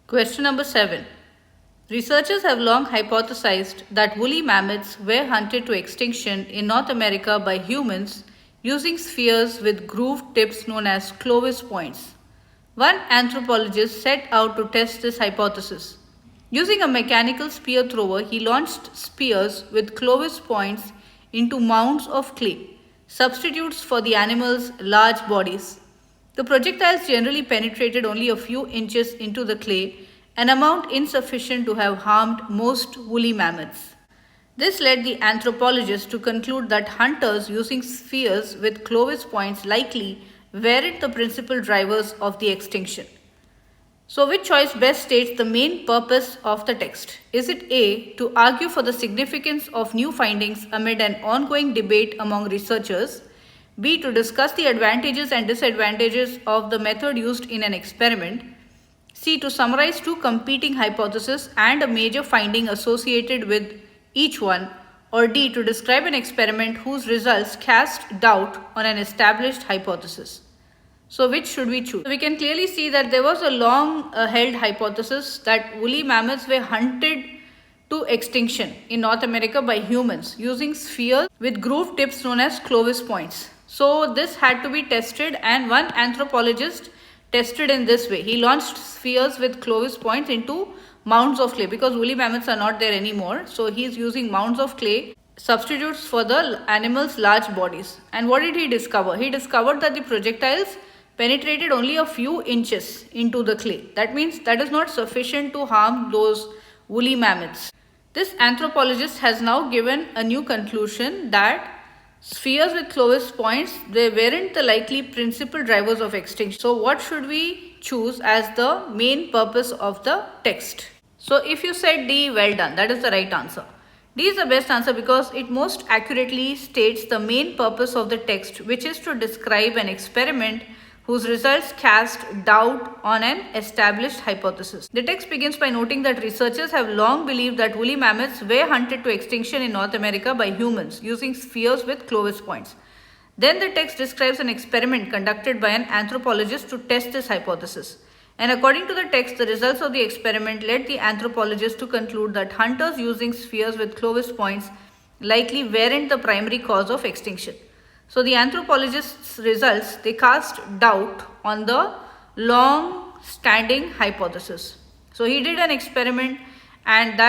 Question number 7. Researchers have long hypothesized that woolly mammoths were hunted to extinction in North America by humans using spheres with grooved tips known as Clovis points. One anthropologist set out to test this hypothesis. Using a mechanical spear thrower, he launched spears with Clovis points into mounds of clay, substitutes for the animals' large bodies. The projectiles generally penetrated only a few inches into the clay, an amount insufficient to have harmed most woolly mammoths. This led the anthropologists to conclude that hunters using spheres with Clovis points likely weren't the principal drivers of the extinction. So, which choice best states the main purpose of the text? Is it A, to argue for the significance of new findings amid an ongoing debate among researchers? B, to discuss the advantages and disadvantages of the method used in an experiment? C, to summarize two competing hypotheses and a major finding associated with each one? Or D, to describe an experiment whose results cast doubt on an established hypothesis? So which should we choose? We can clearly see that there was a long held hypothesis that woolly mammoths were hunted to extinction in North America by humans using spheres with grooved tips known as Clovis points. So this had to be tested, and one anthropologist tested in this way. He launched spheres with Clovis points into mounds of clay because woolly mammoths are not there anymore. So he is using mounds of clay, substitutes for the animals' large bodies. And what did he discover? He discovered that the projectiles penetrated only a few inches into the clay. That means that is not sufficient to harm those woolly mammoths. This anthropologist has now given a new conclusion that spheres with Clovis points, they weren't the likely principal drivers of extinction. So what should we choose as the main purpose of the text? So if you said D, well done, that is the right answer. D is the best answer because it most accurately states the main purpose of the text, which is to describe an experiment whose results cast doubt on an established hypothesis. The text begins by noting that researchers have long believed that woolly mammoths were hunted to extinction in North America by humans using spheres with Clovis points. Then the text describes an experiment conducted by an anthropologist to test this hypothesis. And according to the text, the results of the experiment led the anthropologist to conclude that hunters using spheres with Clovis points likely weren't the primary cause of extinction. So the anthropologist's results, they cast doubt on the long-standing hypothesis. So he did an experiment, and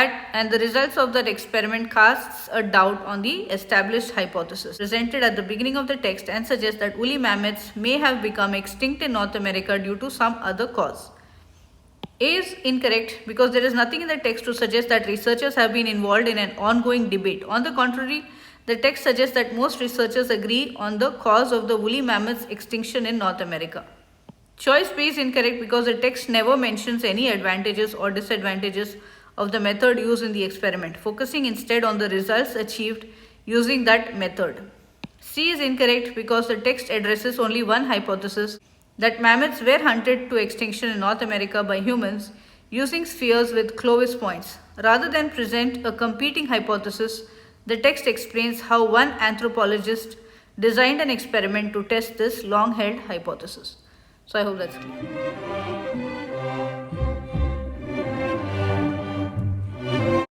the results of that experiment casts a doubt on the established hypothesis presented at the beginning of the text and suggests that woolly mammoths may have become extinct in North America due to some other cause. A is incorrect because there is nothing in the text to suggest that researchers have been involved in an ongoing debate. On the contrary, the text suggests that most researchers agree on the cause of the woolly mammoth's extinction in North America. Choice B is incorrect because the text never mentions any advantages or disadvantages of the method used in the experiment, focusing instead on the results achieved using that method. C is incorrect because the text addresses only one hypothesis, that mammoths were hunted to extinction in North America by humans using spheres with Clovis points. Rather than present a competing hypothesis, the text explains how one anthropologist designed an experiment to test this long-held hypothesis. So I hope that's clear.